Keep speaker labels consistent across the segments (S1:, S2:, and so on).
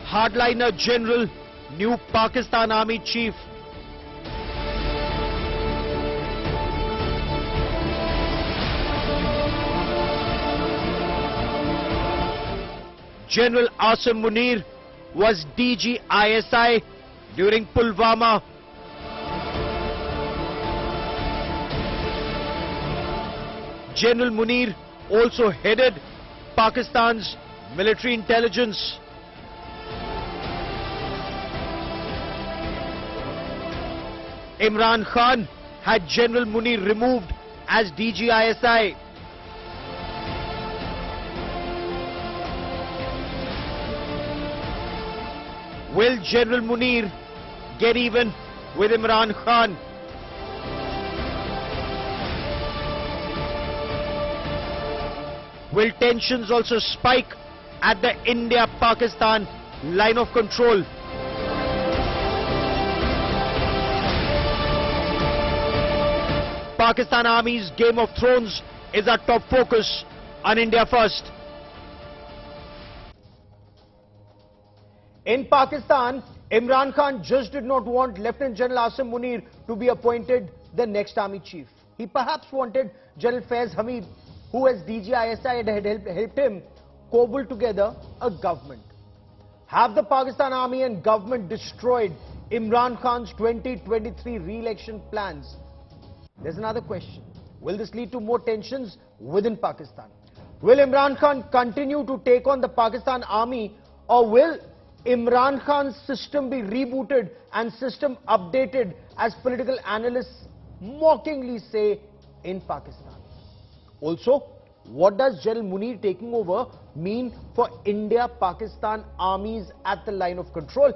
S1: hardliner general, new Pakistan Army chief. General Asim Munir was DG ISI during Pulwama. General Munir also headed Pakistan's military intelligence. Imran Khan had General Munir removed as DG ISI. Will General Munir get even with Imran Khan? Will tensions also spike at the India-Pakistan line of control? Pakistan Army's Game of Thrones is our top focus on India First. In Pakistan, Imran Khan just did not want Lieutenant General Asim Munir to be appointed the next army chief. He perhaps wanted General Faiz Hamid, who as DG ISI had helped him cobble together a government. Have the Pakistan Army and government destroyed Imran Khan's 2023 re-election plans? There's another question. Will this lead to more tensions within Pakistan? Will Imran Khan continue to take on the Pakistan Army, or will Imran Khan's system be rebooted and system updated, as political analysts mockingly say in Pakistan? Also, what does General Munir taking over mean for India-Pakistan armies at the line of control?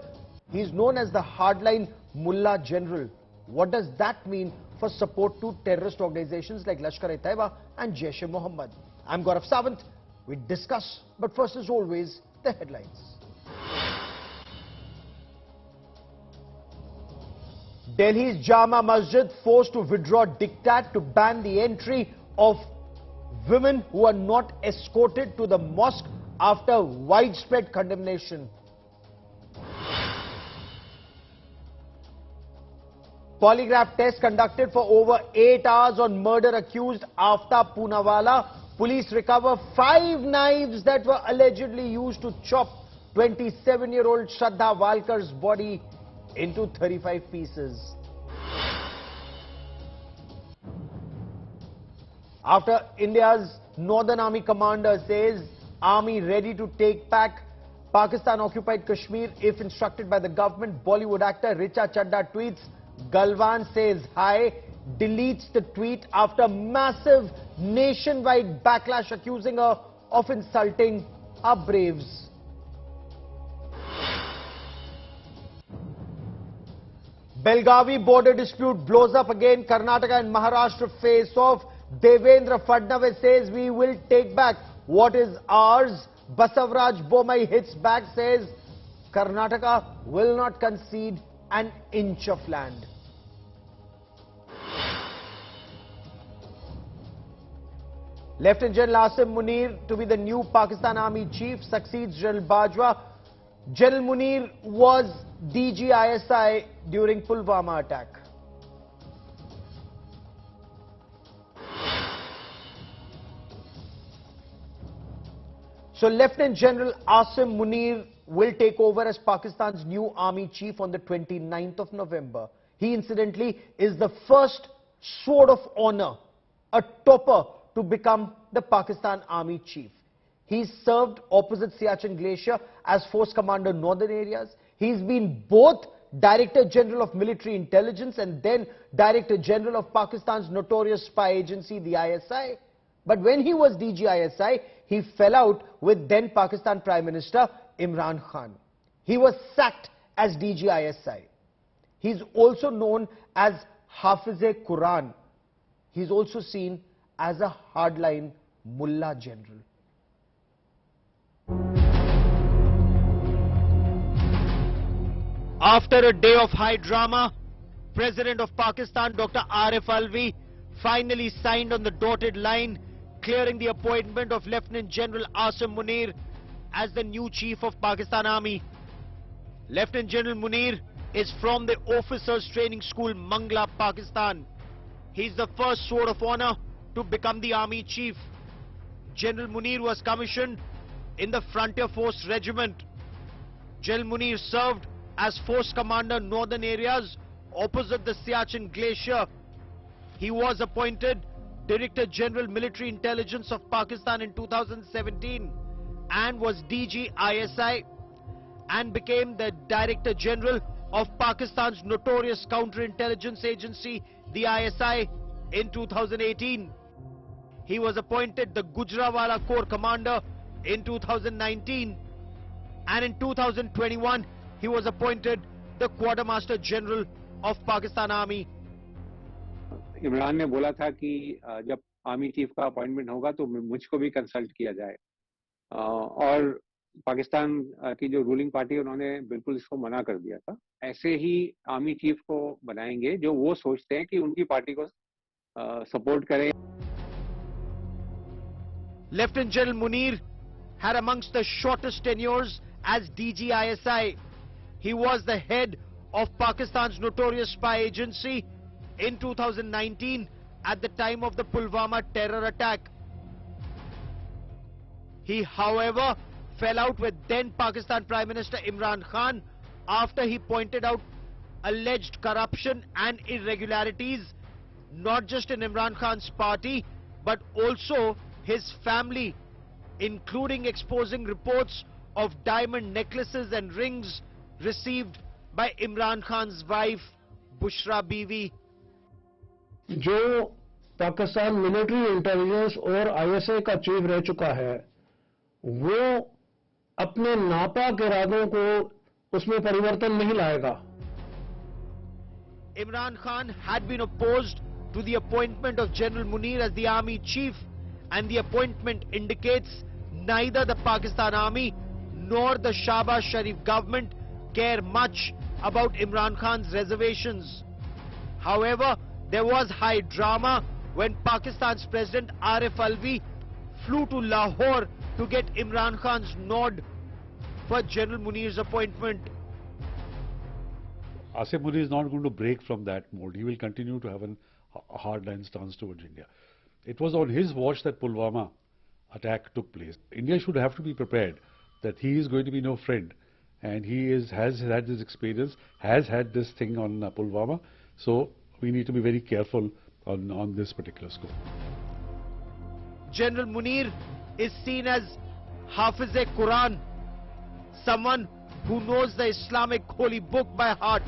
S1: He is known as the hardline Mullah General. What does that mean for support to terrorist organizations like Lashkar-e-Taiba and Jaish-e-Mohammed? I'm Gaurav Sawant. We discuss, but first as always, the headlines. Delhi's Jama Masjid forced to withdraw diktat to ban the entry of women who are not escorted to the mosque after widespread condemnation. Polygraph test conducted for over 8 hours on murder accused Aftab Poonawala. Police recover 5 knives that were allegedly used to chop 27-year-old Shraddha Walkar's body into 35 pieces. After India's Northern Army commander says army ready to take back Pakistan-occupied Kashmir if instructed by the government, Bollywood actor Richa Chadda tweets, Galwan says hi, deletes the tweet after massive nationwide backlash accusing her of insulting our braves. Belgavi border dispute blows up again. Karnataka and Maharashtra face off. Devendra Fadnavis says we will take back what is ours. Basavaraj Bomai hits back, says Karnataka will not concede an inch of land. Lieutenant General Asim Munir to be the new Pakistan Army chief succeeds General Bajwa. General Munir was DG ISI during Pulwama attack. So Lieutenant General Asim Munir will take over as Pakistan's new army chief on the 29th of November. He incidentally is the first sword of honor, a topper, to become the Pakistan Army chief. He served opposite Siachen Glacier as Force Commander Northern Areas. He's been both Director General of Military Intelligence and then Director General of Pakistan's notorious spy agency, the ISI. But when he was DG ISI, he fell out with then Pakistan Prime Minister Imran Khan. He was sacked as DG ISI. He's also known as Hafiz-e-Quran. He's also seen as a hardline Mullah General. After a day of high drama, President of Pakistan Dr. Arif Alvi finally signed on the dotted line, clearing the appointment of Lieutenant General Asim Munir as the new Chief of Pakistan Army. Lieutenant General Munir is from the Officers Training School, Mangla, Pakistan. He's the first sword of honor to become the Army Chief. General Munir was commissioned in the Frontier Force Regiment. General Munir served as Force Commander Northern Areas opposite the Siachen Glacier. He was appointed Director General Military Intelligence of Pakistan in 2017 and was DG ISI and became the Director General of Pakistan's notorious counterintelligence agency, the ISI, in 2018. He was appointed the Gujranwala Corps Commander in 2019 and in 2021 he was appointed the Quartermaster General of Pakistan Army.
S2: Imran ने बोला था कि जब army chief का appointment होगा तो मुझको भी कंसल्ट किया जाए और पाकिस्तान की जो रूलिंग पार्टी उन्होंने बिल्कुल इसको मना कर दिया था। ऐसे ही आर्मी चीफ को बनाएंगे जो वो सोचते हैं कि उनकी पार्टी को सपोर्ट करें।
S1: Lieutenant General Munir had amongst the shortest tenures as DG ISI. He was the head of Pakistan's notorious spy agency in 2019 at the time of the Pulwama terror attack. He, however, fell out with then Pakistan Prime Minister Imran Khan after he pointed out alleged corruption and irregularities not just in Imran Khan's party but also his family, including exposing reports of diamond necklaces and rings received by Imran Khan's wife, Bushra Biwi.
S3: जो Pakistan military intelligence और ISI का chief रह चुका है वो अपने नापाक इरादों को उसमें परिवर्तन नहीं लाएगा।
S1: Imran Khan had been opposed to the appointment of General Munir as the army chief, and the appointment indicates neither the Pakistan Army nor the Shahbaz Sharif government care much about Imran Khan's reservations. However, there was high drama when Pakistan's President Arif Alvi flew to Lahore to get Imran Khan's nod for General Munir's appointment.
S4: Asim Munir is not going to break from that mode. He will continue to have a hardline stance towards India. It was on his watch that Pulwama attack took place. India should have to be prepared that he is going to be no friend, and he has had this experience, has had this thing on Pulwama, so we need to be very careful on this particular score.
S1: General Munir is seen as Hafiz-e-Quran, someone who knows the Islamic holy book by heart.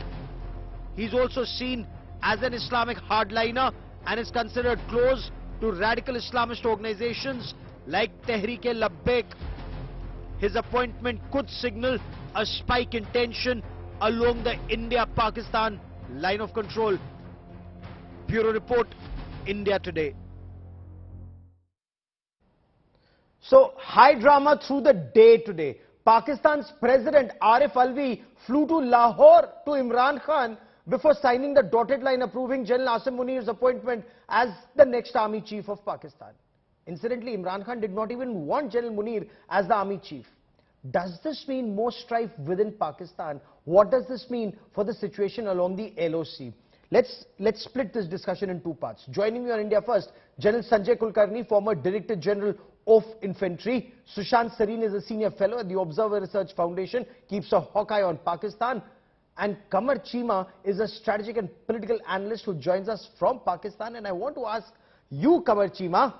S1: He's also seen as an Islamic hardliner and is considered close to radical Islamist organizations like Tehreek-e-Labbaik. His appointment could signal a spike in tension along the India-Pakistan line of control. Bureau Report, India Today. So, high drama through the day today. Pakistan's President Arif Alvi flew to Lahore to Imran Khan before signing the dotted line approving General Asim Munir's appointment as the next Army Chief of Pakistan. Incidentally, Imran Khan did not even want General Munir as the Army Chief. Does this mean more strife within Pakistan? What does this mean for the situation along the LOC? Let's split this discussion in two parts. Joining me on India First, General Sanjay Kulkarni, former Director General of Infantry. Sushant Sareen is a senior fellow at the Observer Research Foundation, keeps a hawk eye on Pakistan. And Qamar Chima is a strategic and political analyst who joins us from Pakistan. And I want to ask you, Qamar Chima,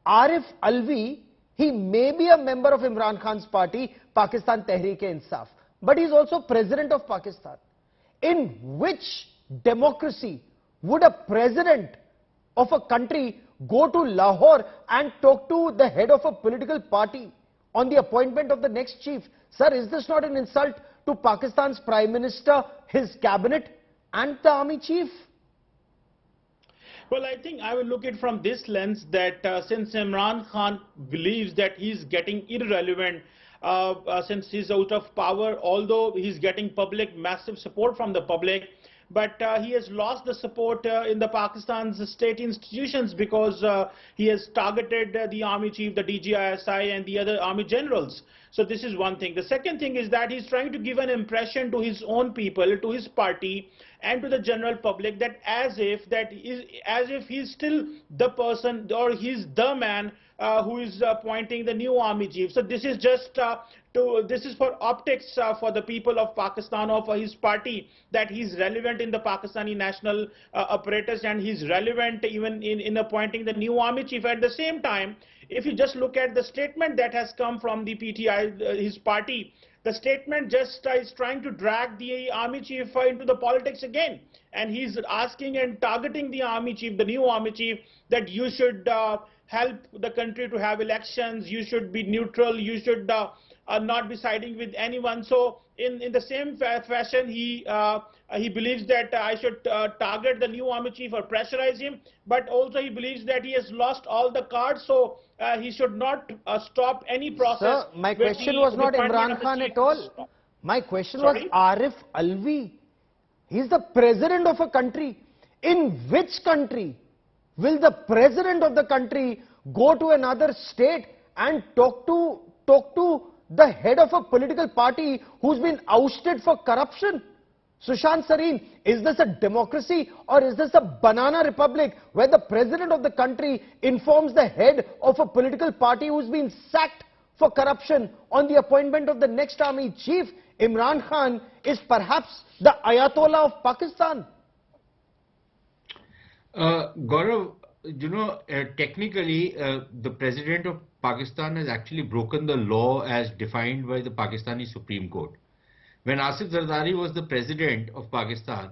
S1: Arif Alvi, he may be a member of Imran Khan's party, Pakistan Tehreek-e-Insaf, but he's also President of Pakistan. In which democracy would a president of a country go to Lahore and talk to the head of a political party on the appointment of the next chief? Sir, is this not an insult to Pakistan's Prime Minister, his cabinet and the army chief?
S5: Well, I think I will look at it from this lens that since Imran Khan believes that he's getting irrelevant since he's out of power, although he's getting massive support from the public, but he has lost the support in the Pakistan's state institutions because he has targeted the army chief, the DGISI and the other army generals. So this is one thing. The second thing is that he's trying to give an impression to his own people, to his party, and to the general public that as if he's still the person, or he's the man who is appointing the new army chief. So this is just this is for optics for the people of Pakistan, or for his party, that he's relevant in the Pakistani national apparatus, and he's relevant even in appointing the new army chief. At the same time, if you just look at the statement that has come from the PTI, his party, the statement just is trying to drag the army chief into the politics again. And he's asking and targeting the army chief, the new army chief, that you should help the country to have elections, you should be neutral, you should not be siding with anyone. So in the same fashion, he believes that I should target the new army chief or pressurize him, but also he believes that he has lost all the cards, so he should not stop any process.
S1: Sir, my question was not Imran Khan at all. My question was Arif Alvi. He's the president of a country. In which country will the president of the country go to another state and talk to the head of a political party who's been ousted for corruption? Sushant Sareen, is this a democracy or is this a banana republic where the president of the country informs the head of a political party who's been sacked for corruption on the appointment of the next army chief? Imran Khan is perhaps the Ayatollah of Pakistan.
S6: Gaurav, you know, technically, the president of Pakistan has actually broken the law as defined by the Pakistani Supreme Court. When Asif Zardari was the president of Pakistan,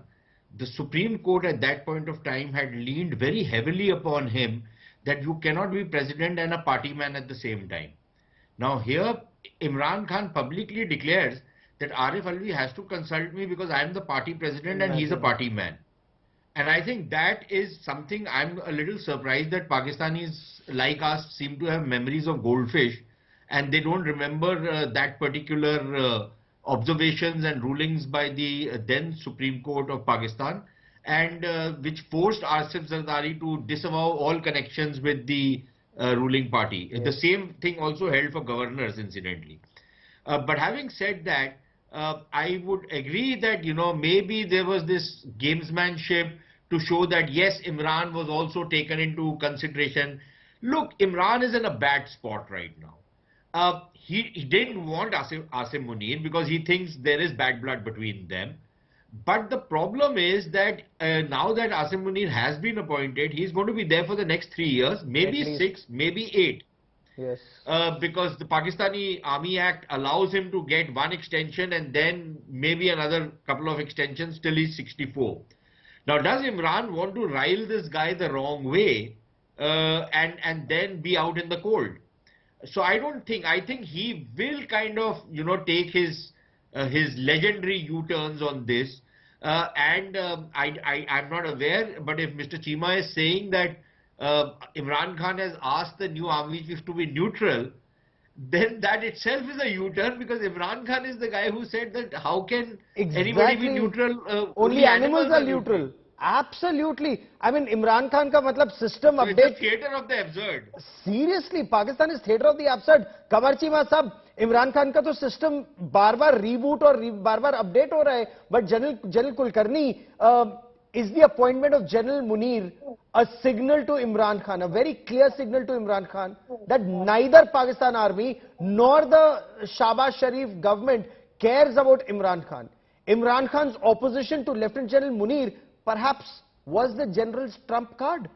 S6: the Supreme Court at that point of time had leaned very heavily upon him that you cannot be president and a party man at the same time. Now here, Imran Khan publicly declares that Arif Alvi has to consult me because I am the party president and he's a party man. And I think that is something I'm a little surprised that Pakistanis like us seem to have memories of goldfish and they don't remember that particular observations and rulings by the then Supreme Court of Pakistan, and which forced Asif Zardari to disavow all connections with the ruling party. Yes. The same thing also held for governors, incidentally. But having said that, I would agree that, you know, maybe there was this gamesmanship to show that yes, Imran was also taken into consideration. Look, Imran is in a bad spot right now. He didn't want Asim Munir because he thinks there is bad blood between them. But the problem is that now that Asim Munir has been appointed, he's going to be there for the next 3 years, maybe 6, maybe 8.
S1: Yes.
S6: Because the Pakistani Army Act allows him to get 1 extension and then maybe another couple of extensions till he's 64. Now, does Imran want to rile this guy the wrong way and then be out in the cold? So I think he will kind of, you know, take his legendary U-turns on this. I'm not aware, but if Mr. Chima is saying that Imran Khan has asked the new army chief to be neutral, then that itself is a U-turn, because Imran Khan is the guy who said that how can anybody be neutral?
S1: Only animals are neutral. Absolutely. I mean, Imran Khan ka matlab system
S6: so
S1: update.
S6: It's a theatre of the absurd.
S1: Seriously, Pakistan is theatre of the absurd. Qamar Chima sab, Imran Khan ka to system bar-bar reboot or bar-bar update ho raha hai. But General Kulkarni, is the appointment of General Munir a signal to Imran Khan, a very clear signal to Imran Khan that neither Pakistan Army nor the Shahbaz Sharif government cares about Imran Khan. Imran Khan's opposition to Lieutenant General Munir perhaps was the general's trump card.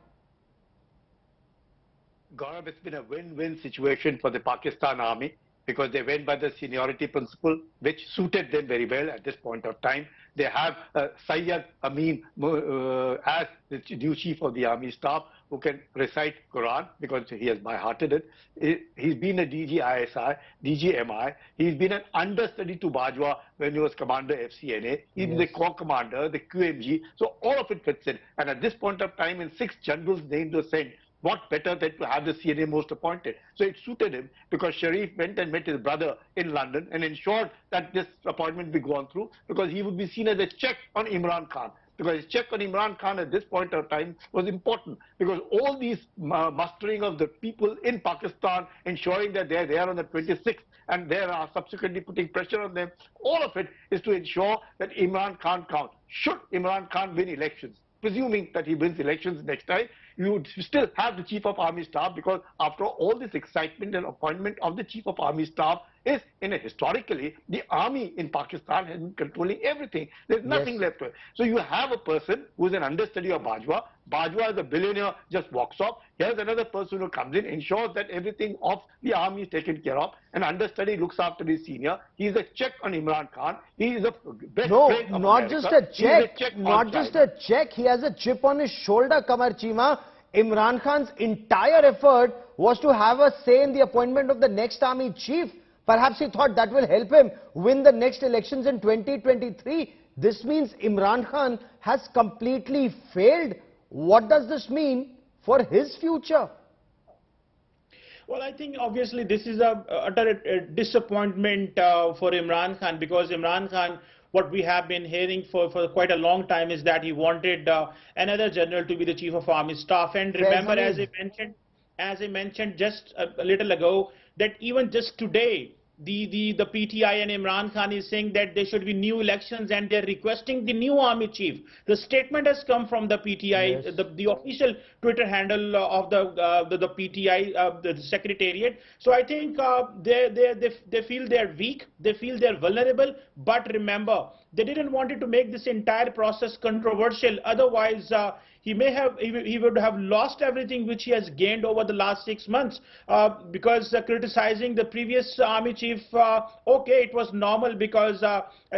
S7: Gaurav, it's been a win-win situation for the Pakistan Army because they went by the seniority principle, which suited them very well at this point of time. They have Sayyid Amin as the new chief of the army staff who can recite Quran because he has by-hearted it. He's been a DG ISI, DG MI. He's been an understudy to Bajwa when he was commander FCNA. He's the corps commander, the QMG. So all of it fits in. And at this point of time, in 6 generals named were sent, what better than to have the CNA most appointed? So it suited him because Sharif went and met his brother in London and ensured that this appointment be gone through because he would be seen as a check on Imran Khan. because his check on Imran Khan at this point of time was important, because all these mustering of the people in Pakistan, ensuring that they are there on the 26th and they are subsequently putting pressure on them, all of it is to ensure that Imran Khan counts. Should Imran Khan win elections, presuming that he wins elections next time, you would still have the Chief of Army Staff, because after all this excitement and appointment of the Chief of Army Staff is, historically, the army in Pakistan has been controlling everything. There's nothing left to it. So you have a person who's an understudy of Bajwa. Bajwa is a billionaire, just walks off. Here's another person who comes in, ensures that everything of the army is taken care of. An understudy looks after his senior. He's a check on Imran Khan. He is a best friend of
S1: not
S7: America.
S1: just a check,
S7: not
S1: just a check. He has a chip on his shoulder, Qamar Chima. Imran Khan's entire effort was to have a say in the appointment of the next army chief. Perhaps he thought that will help him win the next elections in 2023. This means Imran Khan has completely failed. What does this mean for his future?
S5: Well, I think obviously this is a utter disappointment for Imran Khan, because Imran Khan, what we have been hearing for quite a long time is that he wanted another general to be the Chief of Army Staff. And remember, as I mentioned just a little ago, that even just today, the PTI and Imran Khan is saying that there should be new elections and they're requesting the new army chief. The statement has come from the PTI, the official Twitter handle of the PTI, the secretariat. So I think they feel they're weak, they feel they're vulnerable. But remember, they didn't want it to make this entire process controversial. Otherwise, he would have lost everything which he has gained over the last 6 months, because criticizing the previous army chief, okay, it was normal, because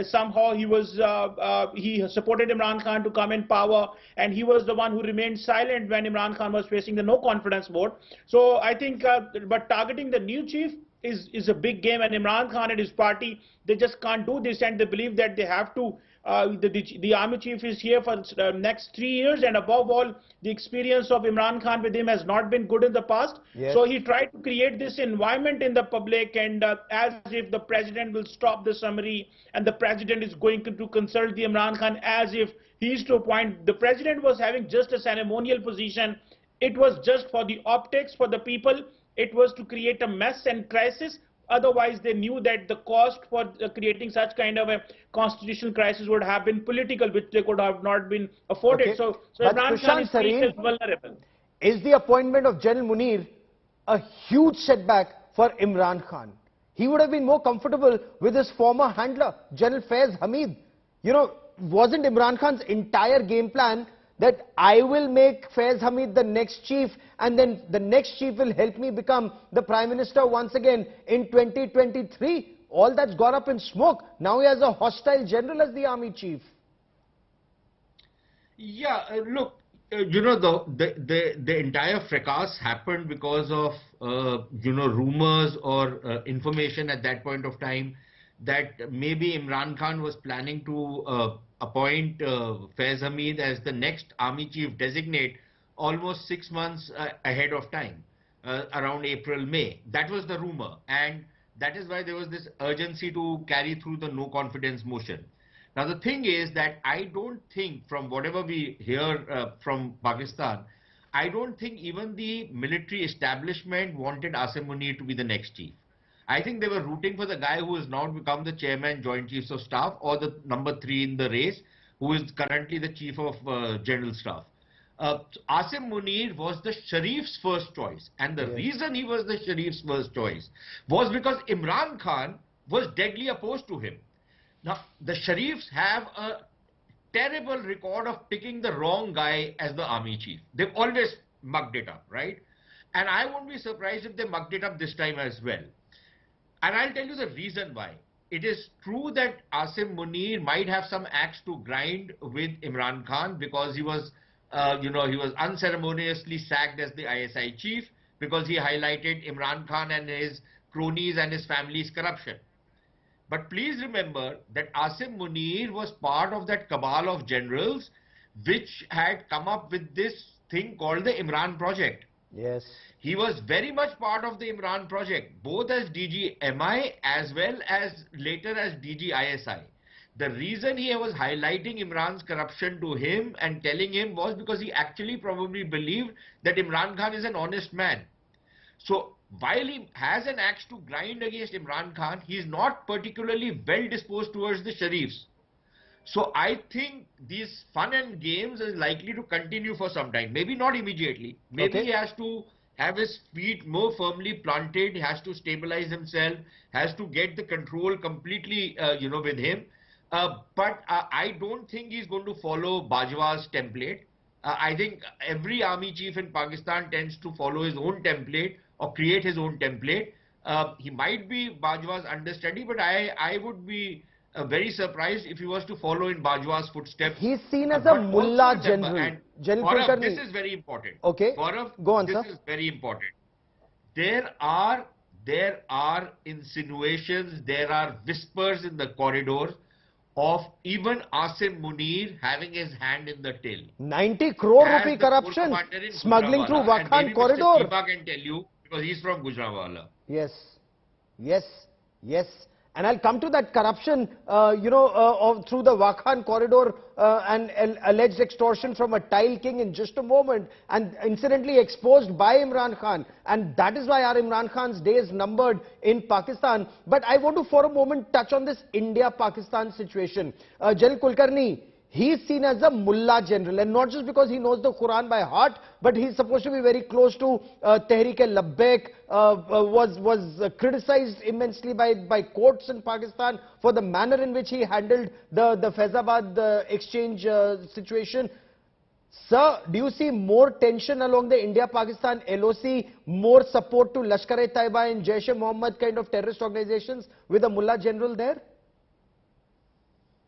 S5: somehow he supported Imran Khan to come in power, and he was the one who remained silent when Imran Khan was facing the no confidence vote. So I think, but targeting the new chief is a big game, and Imran Khan and his party, they just can't do this, and they believe that they have to. The army chief is here for the next 3 years, and above all, the experience of Imran Khan with him has not been good in the past. So he tried to create this environment in the public, and as if the president will stop the summary, and the president is going to consult the Imran Khan, as if he is to appoint. The president was having just a ceremonial position. It was just for the optics, for the people. It was to create a mess and crisis. Otherwise, they knew that the cost for creating such kind of a constitutional crisis would have been political, which they could have not been afforded. So Imran Khan is vulnerable.
S1: Is the appointment of General Munir a huge setback for Imran Khan? He would have been more comfortable with his former handler, General Faiz Hamid. You know, wasn't Imran Khan's entire game plan that I will make Faiz Hamid the next chief, and then the next chief will help me become the Prime Minister once again in 2023? All that's gone up in smoke. Now he has a hostile general as the army chief.
S6: Yeah, look, you know, the entire fracas happened because of, you know, rumors or information at that point of time that maybe Imran Khan was planning to appoint Faiz Hamid as the next army chief designate almost 6 months ahead of time, around April, May. That was the rumor, and that is why there was this urgency to carry through the no confidence motion. Now the thing is that I don't think, from whatever we hear from Pakistan, I don't think even the military establishment wanted Asim Munir to be the next chief. I think they were rooting for the guy who has now become the chairman, Joint Chiefs of Staff, or the number 3 in the race, who is currently the Chief of General Staff. Asim Munir was the Sharif's first choice, and the reason he was the Sharif's first choice was because Imran Khan was deadly opposed to him. Now, the Sharifs have a terrible record of picking the wrong guy as the army chief. They've always mucked it up, right? And I won't be surprised if they mucked it up this time as well. And I'll tell you the reason why. It is true that Asim Munir might have some axe to grind with Imran Khan, because he was, you know, he was unceremoniously sacked as the ISI chief because he highlighted Imran Khan and his cronies and his family's corruption. But please remember that Asim Munir was part of that cabal of generals which had come up with this thing called the Imran Project.
S1: Yes.
S6: He was very much part of the Imran Project, both as DG MI as well as later as DG ISI. The reason he was highlighting Imran's corruption to him and telling him was because he actually probably believed that Imran Khan is an honest man. So while he has an axe to grind against Imran Khan, he is not particularly well disposed towards the Sharifs. So I think these fun and games is likely to continue for some time. Maybe not immediately. Maybe he has to have his feet more firmly planted. He has to stabilize himself. Has to get the control completely, with him. But I don't think he's going to follow Bajwa's template. I think every army chief in Pakistan tends to follow his own template or create his own template. He might be Bajwa's understudy, but I would be very surprised if he was to follow in Bajwa's footsteps.
S1: He's seen as a mullah general.
S6: Gaurav, this is very important.
S1: Okay.
S6: Gaurav,
S1: go on,
S6: this is very important. There are insinuations, there are whispers in the corridors of even Asim Munir having his hand in the till.
S1: 90 crore rupee corruption, smuggling through Wakhan corridor.
S6: Mr. Deepa can tell you because he's from Gujranwala.
S1: Yes, yes, yes. And I'll come to that corruption, through the Wakhan corridor and alleged extortion from a tile king in just a moment, and incidentally exposed by Imran Khan. And that is why our Imran Khan's day is numbered in Pakistan. But I want to for a moment touch on this India-Pakistan situation. General Kulkarni, he's seen as a mullah general, and not just because he knows the Quran by heart, but he's supposed to be very close to Tehreek-e-Labbaik, was criticized immensely by courts in Pakistan for the manner in which he handled the Faizabad exchange situation. Sir, do you see more tension along the India-Pakistan LOC, more support to Lashkar-e-Taiba and Jaish-e-Mohammed kind of terrorist organizations with a mullah general there?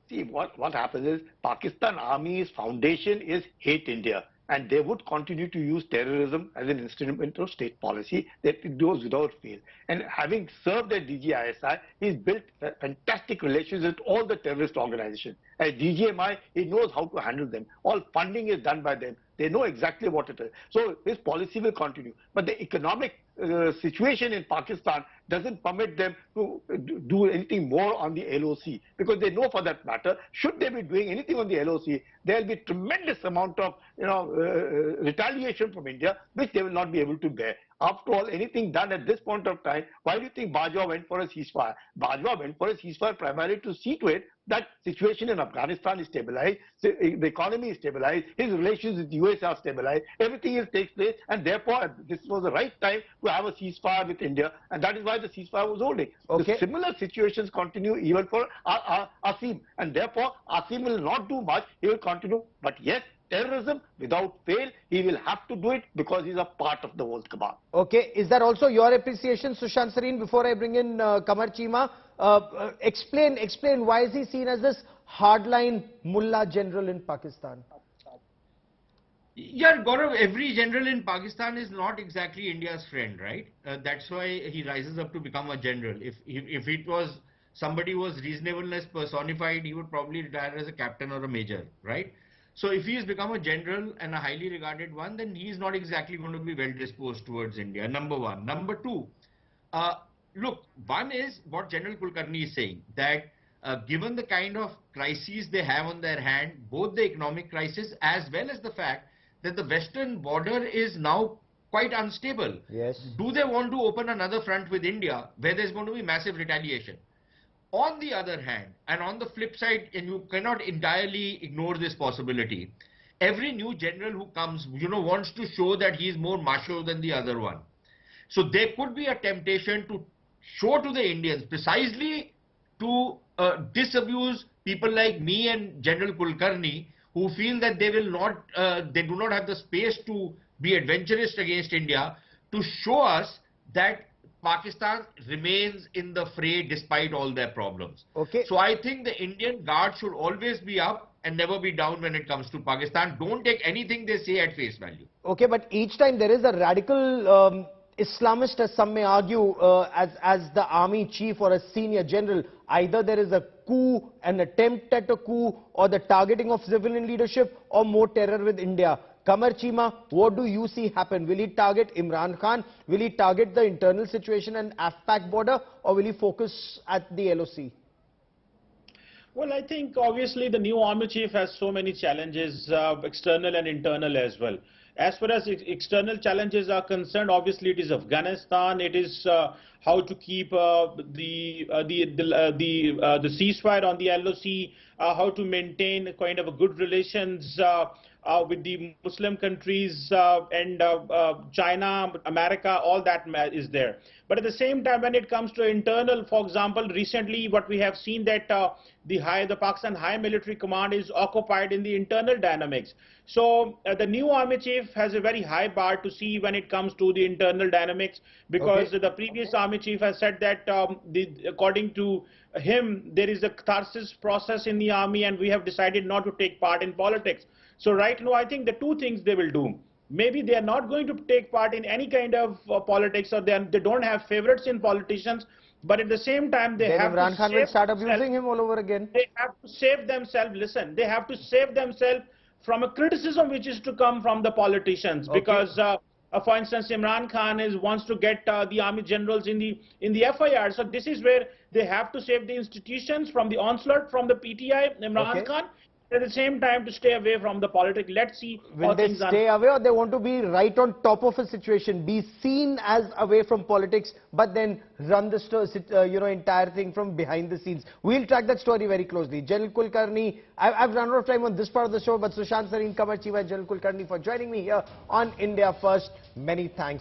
S7: See, what happens is Pakistan Army's foundation is hate India, and they would continue to use terrorism as an instrument of state policy. That it goes without fail. And having served at DGISI, he's built fantastic relations with all the terrorist organizations. At DGMI, he knows how to handle them. All funding is done by them. They know exactly what it is. So his policy will continue. But the economic situation in Pakistan doesn't permit them to do anything more on the LOC, because they know, for that matter, should they be doing anything on the LOC, there will be tremendous amount of retaliation from India, which they will not be able to bear. After all, anything done at this point of time, why do you think Bajwa went for a ceasefire? Bajwa went for a ceasefire primarily to see to it that situation in Afghanistan is stabilized, the economy is stabilized, his relations with the US are stabilized, everything takes place, and therefore this was the right time to have a ceasefire with India, and that is why the ceasefire was holding.
S1: Okay.
S7: The similar situations continue even for Asim, and therefore Asim will not do much, he will continue, but yes, terrorism, without fail, he will have to do it because he's a part of the world cabal.
S1: Okay, is that also your appreciation, Sushant Sareen, before I bring in Qamar Chima? Explain why is he seen as this hardline mullah general in Pakistan?
S6: Yeah, Gaurav, every general in Pakistan is not exactly India's friend, right? That's why he rises up to become a general. If it was somebody who was reasonableness personified, he would probably retire as a captain or a major, right? So if he has become a general and a highly regarded one, then he is not exactly going to be well disposed towards India, number one. Number two, look, one is what General Kulkarni is saying, that given the kind of crises they have on their hand, both the economic crisis as well as the fact that the western border is now quite unstable.
S1: Yes.
S6: Do they want to open another front with India where there's going to be massive retaliation? On the other hand, and on the flip side, and you cannot entirely ignore this possibility, every new general who comes, wants to show that he is more macho than the other one. So there could be a temptation to show to the Indians precisely to disabuse people like me and General Kulkarni, who feel that they will not, they do not have the space to be adventurous against India, to show us that Pakistan remains in the fray despite all their problems.
S1: Okay.
S6: So I think the Indian guard should always be up and never be down when it comes to Pakistan. Don't take anything they say at face value.
S1: Okay, but each time there is a radical Islamist, as some may argue, as the army chief or a senior general, either there is a coup, an attempt at a coup, or the targeting of civilian leadership, or more terror with India. Qamar Chima, what do you see happen? Will he target Imran Khan? Will he target the internal situation and AFPAC border? Or will he focus at the LOC?
S5: Well, I think obviously the new army chief has so many challenges, external and internal as well. As far as external challenges are concerned, obviously it is Afghanistan. It is how to keep the ceasefire on the LOC, how to maintain a kind of a good relations with the Muslim countries and China, America, all that is there. But at the same time, when it comes to internal, for example, recently what we have seen that the Pakistan High Military Command is occupied in the internal dynamics. So the new army chief has a very high bar to see when it comes to the internal dynamics, because the previous army chief has said that according to him, there is a catharsis process in the army and we have decided not to take part in politics. So right now, I think the two things they will do. Maybe they are not going to take part in any kind of politics, or they don't have favorites in politicians, but at the same time, they have
S1: Imran
S5: to
S1: Khan will start abusing him all over again.
S5: They have to save themselves. Listen, they have to save themselves from a criticism which is to come from the politicians, because for instance, Imran Khan wants to get the army generals in the FIR. So this is where they have to save the institutions from the onslaught from the PTI, Imran Khan. At the same time, to stay away from the politics. Let's see.
S1: Will they stay away, or they want to be right on top of a situation, be seen as away from politics, but then run the entire thing from behind the scenes? We'll track that story very closely. General Kulkarni, I've run out of time on this part of the show, but Sushant Sareen Kamar Chiva, General Kulkarni for joining me here on India First. Many thanks.